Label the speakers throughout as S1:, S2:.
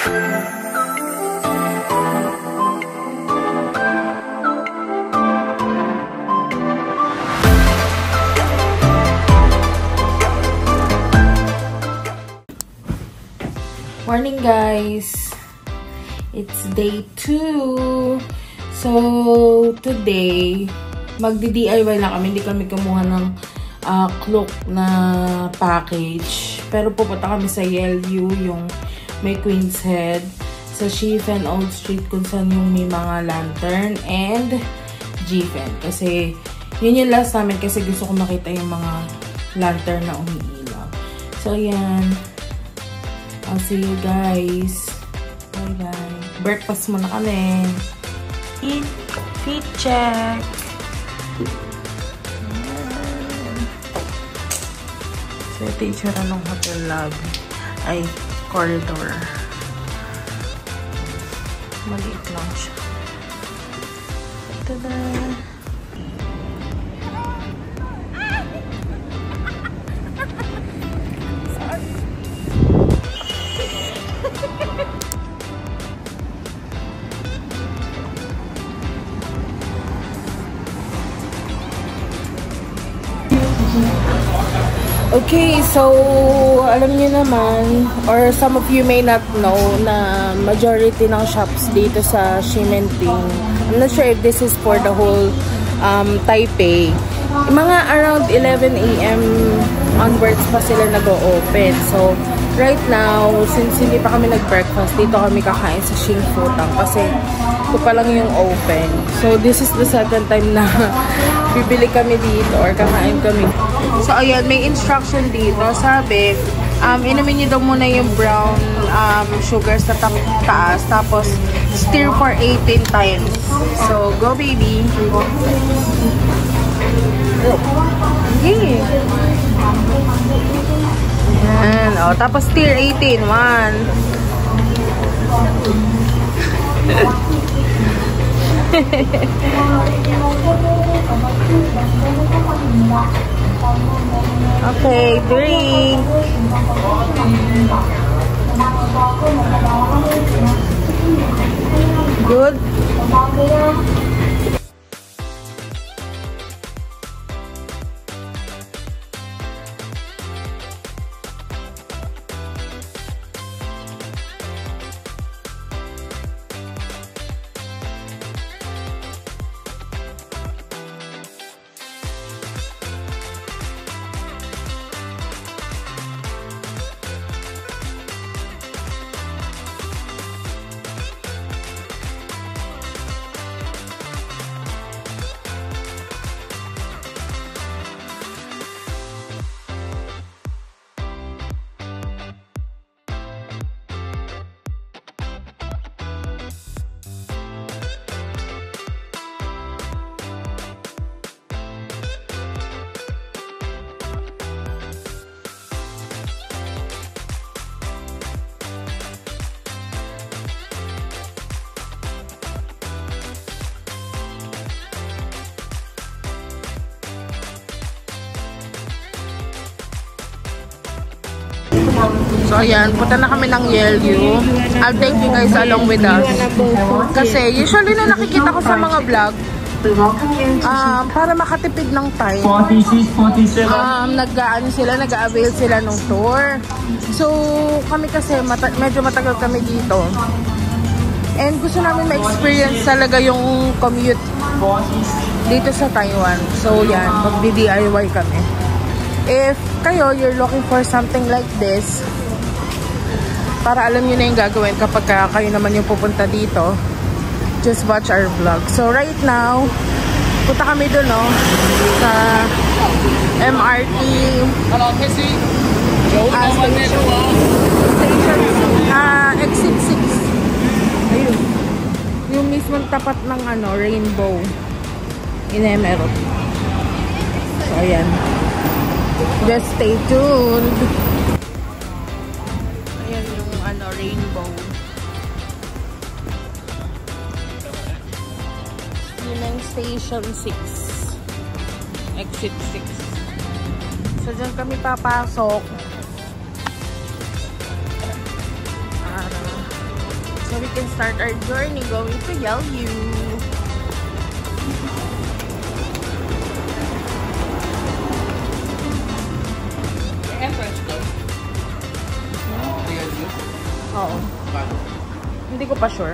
S1: Morning guys! It's day 2. So, today, magdi-DIY lang kami. Hindi kami kumuha ng cloak na package. Pero pupunta kami sa Yellview, yung may Queen's Head, sa Sheffen Old Street kung saan yung may mga lantern, and Giffen. Kasi, yun yung last namin kasi gusto ko makita yung mga lantern na umiilaw. So, yan. I'll see you guys. Bye-bye. Breakfast muna kami. Feet check. So, ito yung tsura ng hotel lobby. Ay, corridor. Maliit lang siya. Tada! Okay, so alam niyo naman, or some of you may not know, na majority ng shops dito sa Ximending, I'm not sure if this is for the whole Taipei, mga around 11 AM onwards pa sila nag-o-open. So right now, since hindi pa kami nag-breakfast, dito kami kakain sa Xingfutang kasi ito pa lang yung open. So this is the second time na bibili kami dito or kakain kami. So ayan, may instruction dito. Sabi, inumin niyo daw muna yung brown sugar sa taas, tapos stir for 18 times. So go baby. Okay. Ayan, oh, tapos stir 18. 1. Okay, drink. Good. So ayan, punta na kami ng Yellview. I'll take you guys along with us. Kasi usually na nakikita ko sa mga vlog, para makatipid ng time, nag-a-avail sila ng tour. So kami kasi medyo matagal kami dito. And gusto namin ma-experience talaga yung commute dito sa Taiwan. So yan, mag-DIY kami. If kayo, you're looking for something like this, para alam nyo na yung gagawin kapag kayo naman yung pupunta dito, just watch our vlog. So right now, punta kami dun, no, sa MRT exit 6. Ayun, yung mismong tapat ng Rainbow in MRT. So ayan, just stay tuned. Ayan yung Rainbow. Yun Station 6. Exit 6. So dyan kami papasok. So we can start our journey going to Yeoyu. Oo. Hindi ko pa sure.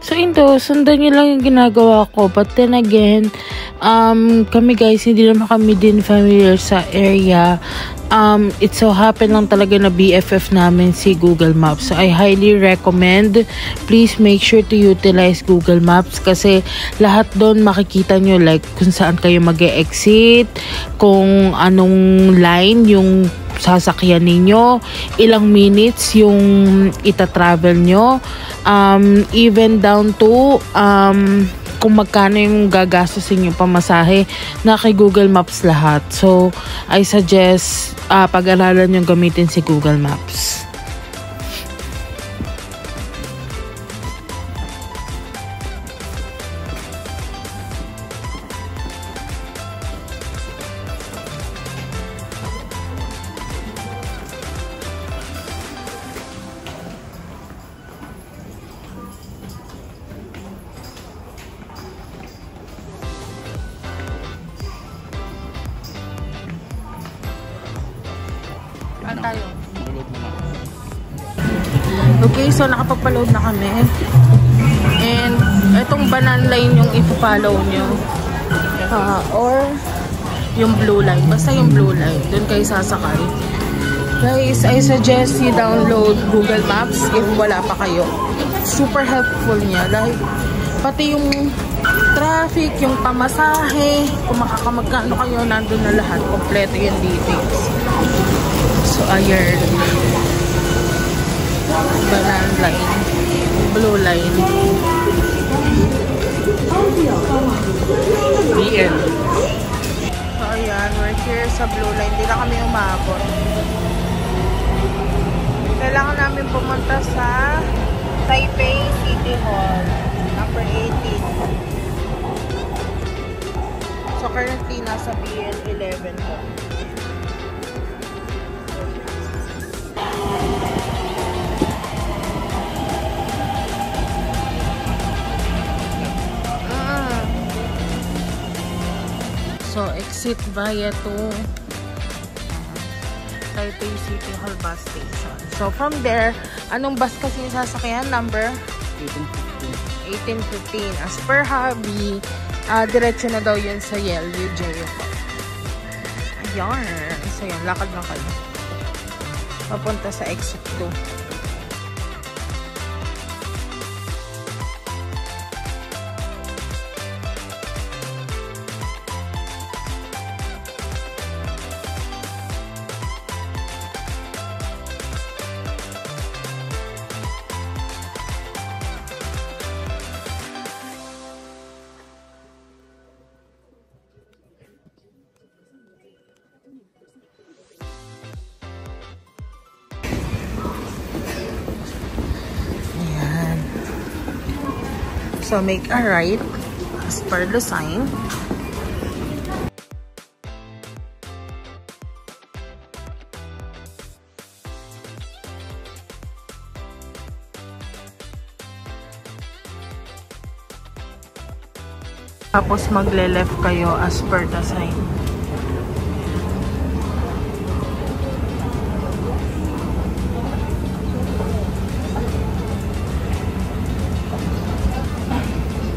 S1: So ito, sundan nyo lang yung ginagawa ko. But then again, kami guys, hindi naman kami din familiar sa area. It so happen lang talaga na BFF namin si Google Maps. So I highly recommend, please make sure to utilize Google Maps kasi lahat doon makikita nyo like kung saan kayo mag-e-exit, kung anong line yung sasakyan ninyo, ilang minutes yung ita-travel nyo, even down to kung magkano yung gagastusin yung pamasahe, na kay Google Maps lahat. So, I suggest pag-aralan yung gamitin si Google Maps. Tayo. Okay, so nakapagpa-load na kami. And itong banana line yung ipapollow nyo. Or yung blue line. Basta yung blue line. Doon kayo sasakay. Guys, I suggest you download Google Maps if wala pa kayo. Super helpful niya. Like, pati yung traffic, yung pamasahe, kung makakamagkano kayo, nandun na lahat. Kompleto yung details. So, ayan. Banana line. Blue line. BL. So, ayan. We're here sa blue line. Hindi na kami umabot. Kailangan namin pumunta sa Taipei City Hall. Number 18. So, currently, nasa BL11 ko. So, exit via to Taipei City Hall bus station. So, from there, anong bus kasi yung sasakyan? Number? 1815. As per hubby, diretso na daw yun sa Yeoyu J-Park. Ayan. So, yan. Lakad na kayo. Papunta sa exit 2. So, make a right as per the sign. Tapos, magle-left kayo as per the sign.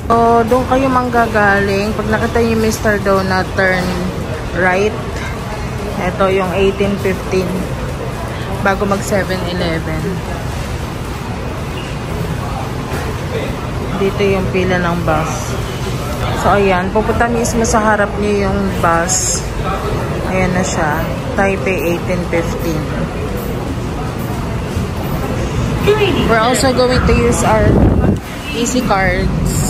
S1: So, doon kayo manggagaling. Pag nakita niyo Mr. Donut, turn right. Ito yung 1815. Bago mag 7-Eleven. Dito yung pila ng bus. So, ayan. Pupunta mismo sa harap niyo yung bus. Ayan na siya. Taipei 1815. We're also going to use our easy cards.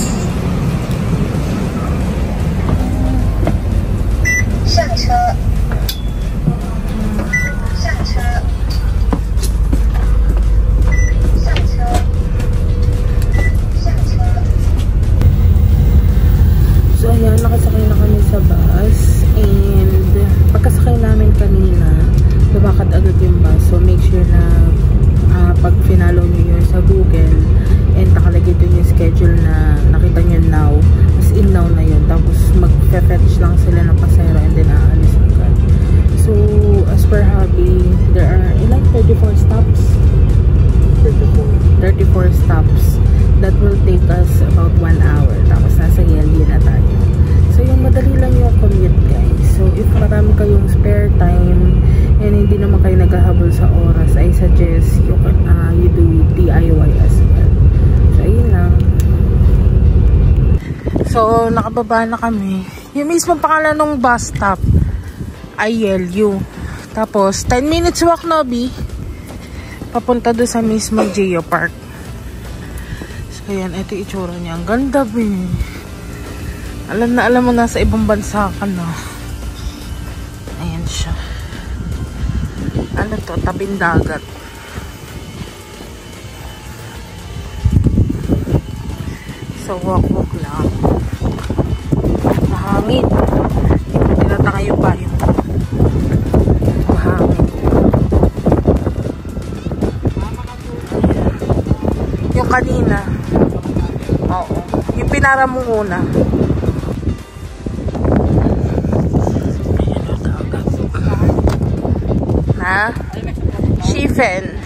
S1: So, ayan, nakasakay na kami sa bus and magfe-fetch lang sila ng pasero and then aalis agad. So, as per Hobby, there are like 34 stops. 34 stops. That will take us about 1 hour. Tapos nasa Yelye na tayo. So, yung madali lang yung commute, guys. So, if marami kayong spare time and hindi naman kayo naghahabol sa oras, I suggest you do DIY as well. So, ayun lang. So, nakababa na kami. Yung mismo pangalan ng bus stop ay YLU. Tapos, 10 minutes walk, Nobby. Papunta doon sa mismo Geopark. So, ayan. Ito yung itsura niya. Ang ganda, be. Alam na alam mo, nasa ibang bansa ka na. Ayan siya. Ano to? Tabing dagat. So, walk-walk lang. Mahangin. Tinataka yung bayo. Mahangin. Yung kanina. Oo. Yung pinara mo una. Na? Shifen.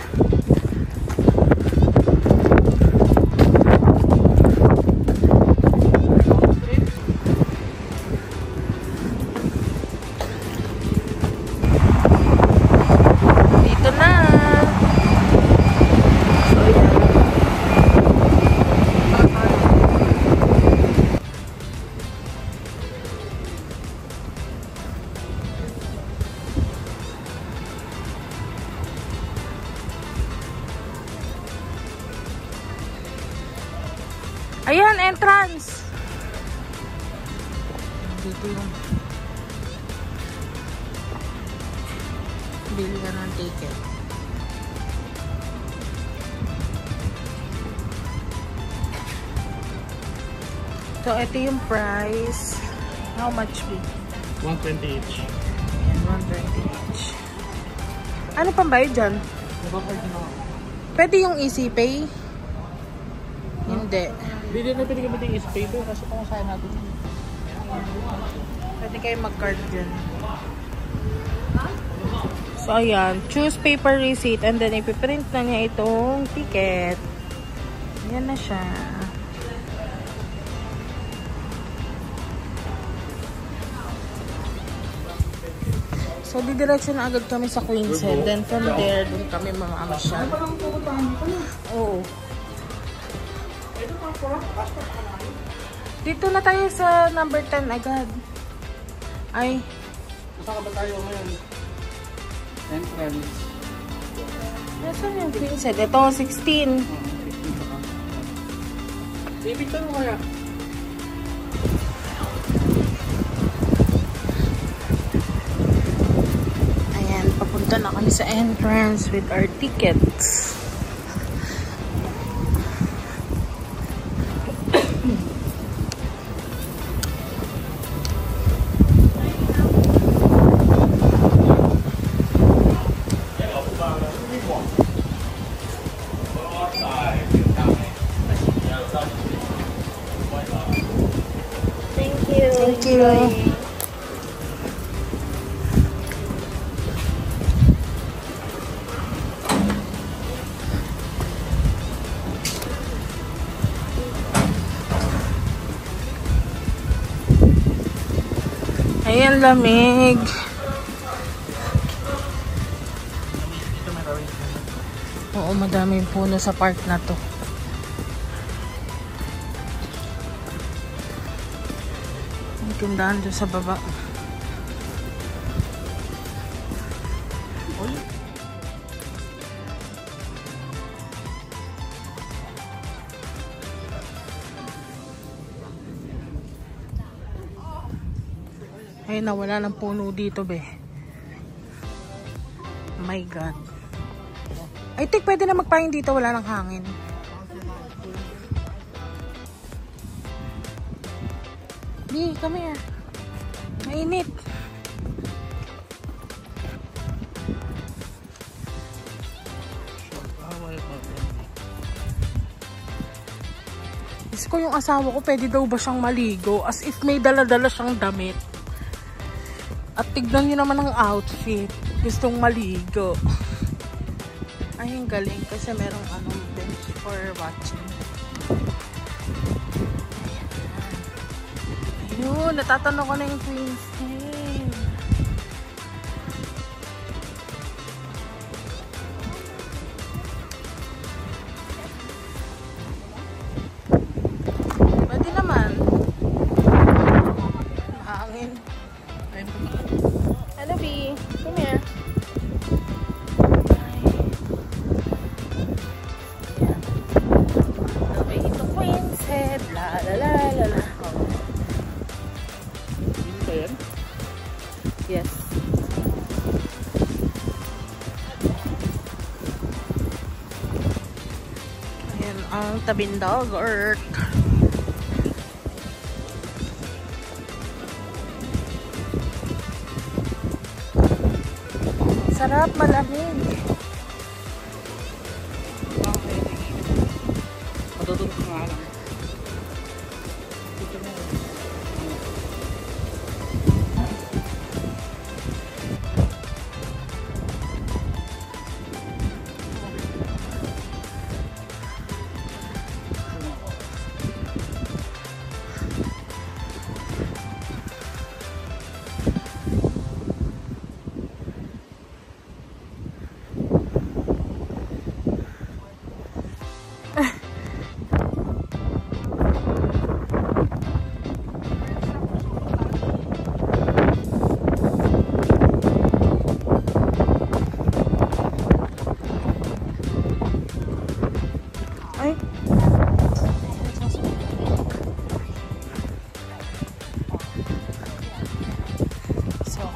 S1: Ayan, entrance. Dito yung bili ka ng ticket. So, ito yung price. How much be?
S2: 120 each.
S1: Ayan, 120 each. Ano pang bayad dyan? Pwede yung easy pay? Hindi.
S2: Hindi na pwede kami yung easy pay doon kasi pamasahin natin.
S1: Pwede kayo mag-card dyan. So, ayan. Choose paper receipt and then ipiprint na niya itong ticket. Ayan na siya. So, didiretso na agad kami sa Queen's Head. Then, from there, dun kami mamamasyal. Oo. Dito na tayo sa number 10 agad. Ay.
S2: Saan ka ba tayo ngayon? Entrance.
S1: Nasaan yung Queen's Head? Ito, 16.
S2: Bibigtan mo kaya?
S1: Ayan, papunta na kami sa entrance with our tickets. Thank you. Ayan, lamig. Oo, madaming puno sa park na to. May tindahan doon sa baba. Ay, nawala ng puno dito, be. Oh my God. I think pwede na magpahin dito, wala ng hangin. Di, come here. Mainit. ko yung asawa ko, pwede daw ba siyang maligo? As if may dala-dala siyang damit. At tignan niyo naman ang outfit. Gustong maligo. Ay, ang galing kasi merong bench for watching. Ayun, natatanong ko na yung Queen's Head. Pwede naman. Mahangin. Hello, B. Come here. Okay, ito Queen's Head. La la la la la. Yes. Ayan ang Tabindagat. Sarap, malamig.
S2: Okay. Matutulog ka nga lang.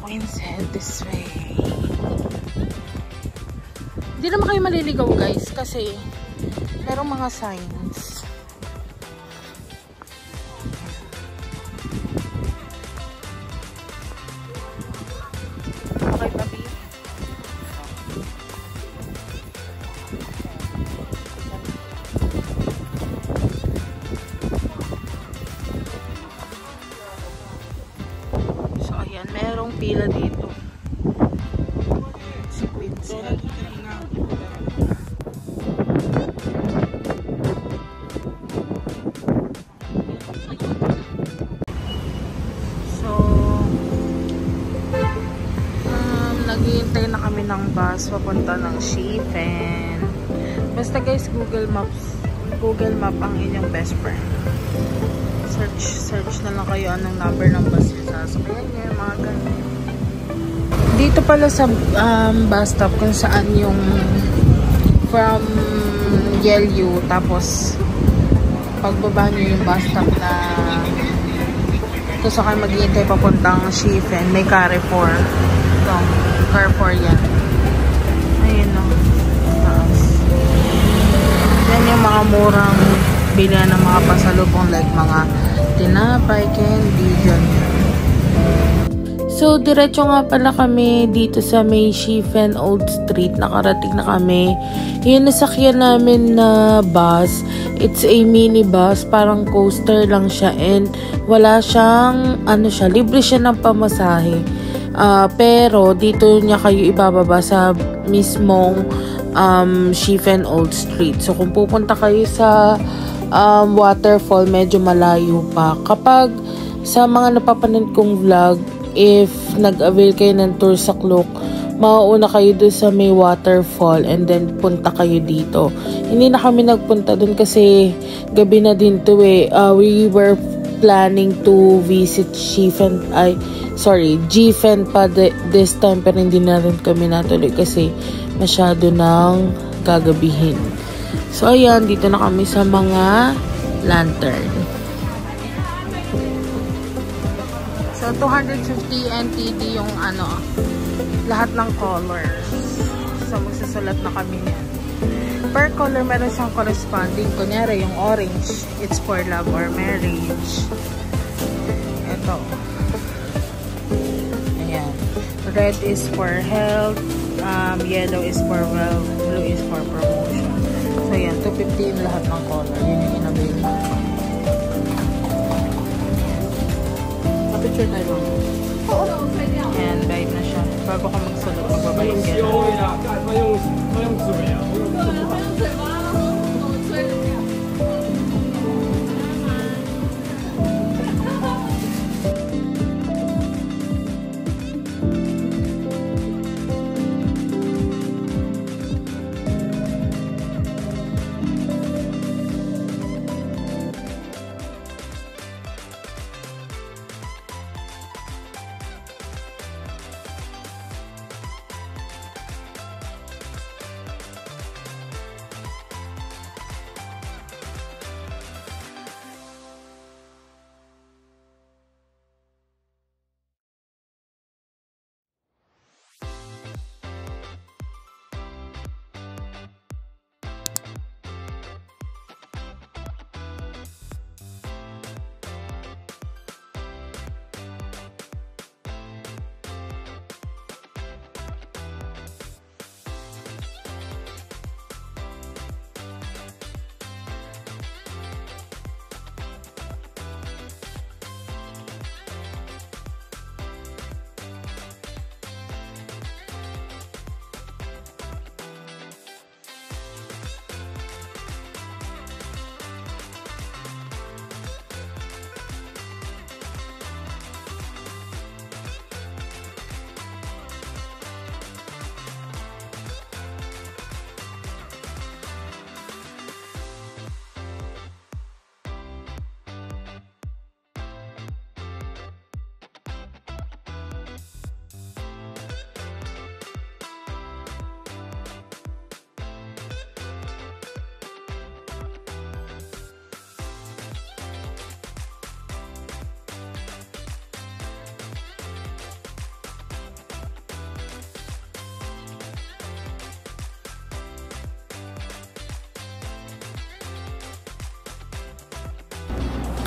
S1: Queen's Head this way. Hindi naman kayo maliligaw guys kasi merong mga signs. Okay, papi. Merong pila dito. Si Queen's Head. So, naghihintay na kami ng bus papunta ng Shifen. Basta guys, Google Map ang inyong best friend. Search na lang kayo anong number ng bus yung sasakyan niya, mga ganun. Dito pala sa bus stop kung saan yung from Yelyu, tapos pagbaba nyo yung bus stop na kung saan kayo maghihintay papuntang Shifen, may Carrefour. Ito, Carrefour yan. Ayun o. Taas. Yan yung mga murang bilihan ng mga pasalubong like mga tinapay, candy, ganyan. So, diretso nga pala kami dito sa may Shifen Old Street. Nakarating na kami. Yung nasakyan namin na bus, it's a mini bus. Parang coaster lang siya and wala siyang, libre siya ng pamasahe. Pero, dito niya kayo ibababa sa mismong Shifen Old Street. So, kung pupunta kayo sa waterfall, medyo malayo pa. Kapag sa mga napapanood kong vlog, if nag-avail kayo ng tour sa Klook, mauuna kayo doon sa may waterfall and then punta kayo dito. Hindi na kami nagpunta doon kasi gabi na din to eh. We were planning to visit Shifen, Gifen pa this time, pero hindi na rin kami natuloy kasi masyado nang gagabihin. So ayan, dito na kami sa mga lantern. So 250 NTD yung lahat ng colors. So magsusulat na kami niyan. Per color meron siyang corresponding. Kunyari yung orange, it's for love or marriage. Ito. Ayan. Red is for health. Yellow is for wealth. Blue is for promotion. So, yan. 250 lahat ng color. Yun yung in-avail natin. Picture tayo. Ayan, bayad na siya. Bago ka magsulot, magbabayad ka na.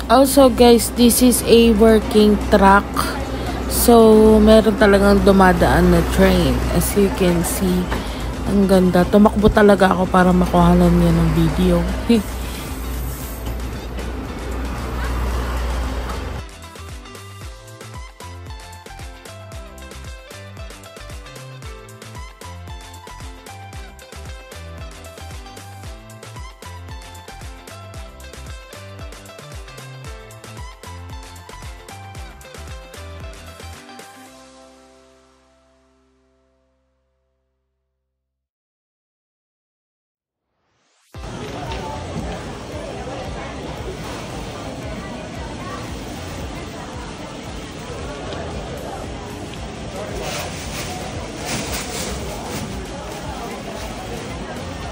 S1: Also guys, this is a working truck. So, meron talagang dumadaan na train. As you can see, ang ganda. Tumakbo talaga ako para makuhanan niya ng video.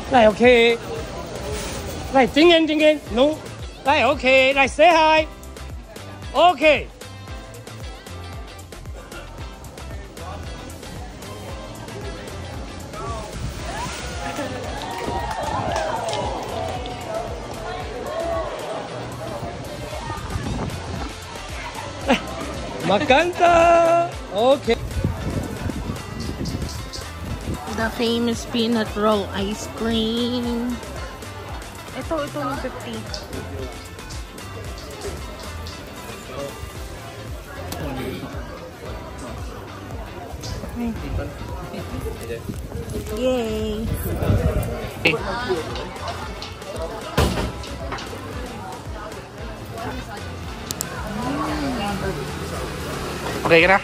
S2: Like okay. Like 今天 no. Like okay. Like say hi. Okay. Maganda. Okay.
S1: The famous peanut roll ice cream. Ito yung 50. Yay!
S2: Okay ka na?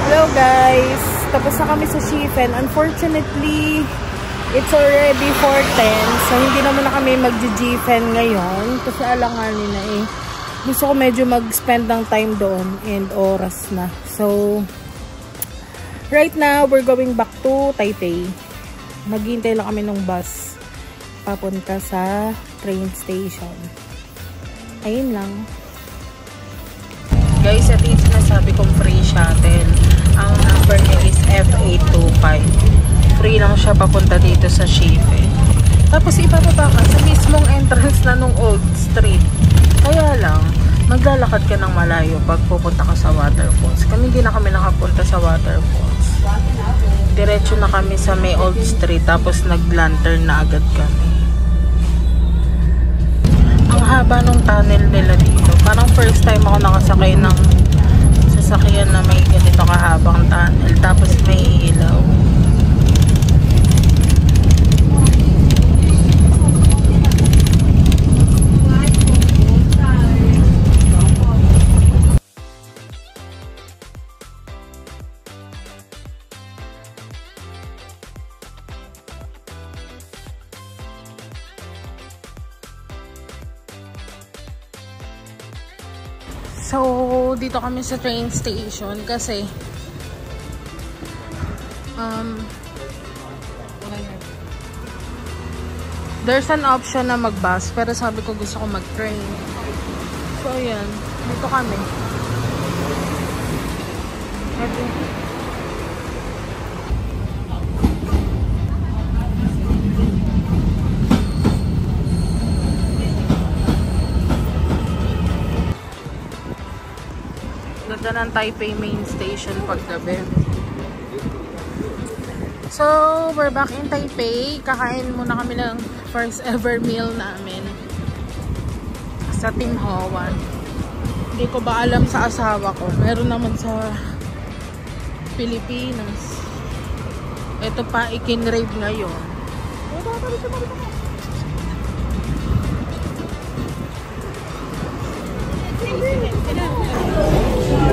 S1: Hello guys! Tapos na kami sa Shifen. Unfortunately, it's already 4:10. So, hindi naman na kami mag-G-Fen ngayon. Kasi alanganin na eh. Gusto ko medyo mag-spend ng time doon and oras na. So, right now, we're going back to Taipei. Maghihintay lang kami ng bus papunta sa train station. Ayun lang. Guys, ito yung sinasabi kong free shuttle. Ang number niya is F825. Free lang siya papunta dito sa Shifen. Tapos ibababa ka sa mismong entrance na nung Old Street. Kaya lang, maglalakad ka ng malayo pag pupunta ka sa waterfalls. Kami hindi na kami nakapunta sa waterfalls. Diretso na kami sa may Old Street. Tapos nag-lantern na agad kami. Ang haba nung tunnel nila dito. Parang first time ako nakasakay ng sasakyan na may ganito kahabang tunnel. Tapos may ilaw. So, dito kami sa train station kasi there's an option na mag-bus pero sabi ko gusto ko mag-train. So, ayan. Dito kami. Ganda ng Taipei main station paggabi. So, we're back in Taipei. Kakain muna kami ng first ever meal namin sa Tim Ho Wan. Hindi ko ba alam sa asawa ko. Meron naman sa Pilipinas. Ito pa, ikin-rave ngayon.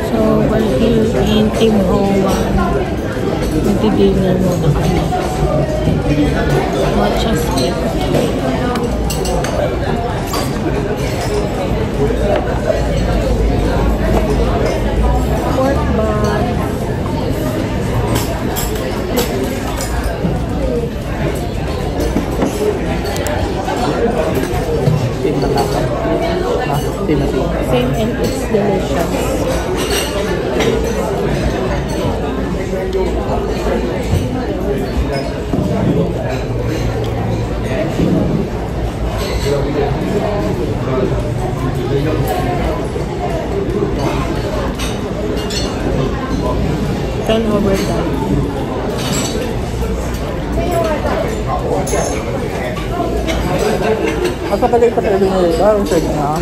S1: So, while here in Tim Ho Wan, magdi-dinner muna kami. Matcha steak. Pork bun. Same and it's delicious. Turn over that.
S2: Masa pala yung patay nyo dito? Ang side na?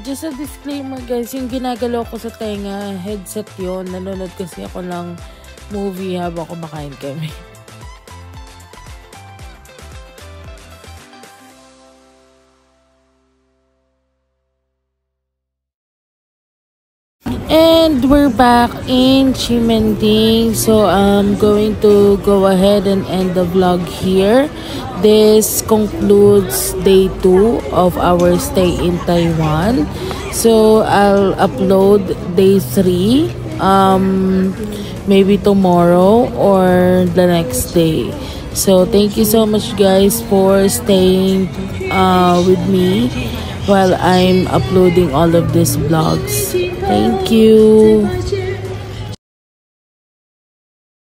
S1: Just a disclaimer guys, yung ginagalaw ko sa tenga, headset yon. Nanonood kasi ako ng movie habang kumakain kami. And we're back in Ximending. So I'm going to go ahead and end the vlog here. This concludes day 2 of our stay in Taiwan. So I'll upload day 3 maybe tomorrow or the next day. So thank you so much guys for staying with me while I'm uploading all of these vlogs. Thank you.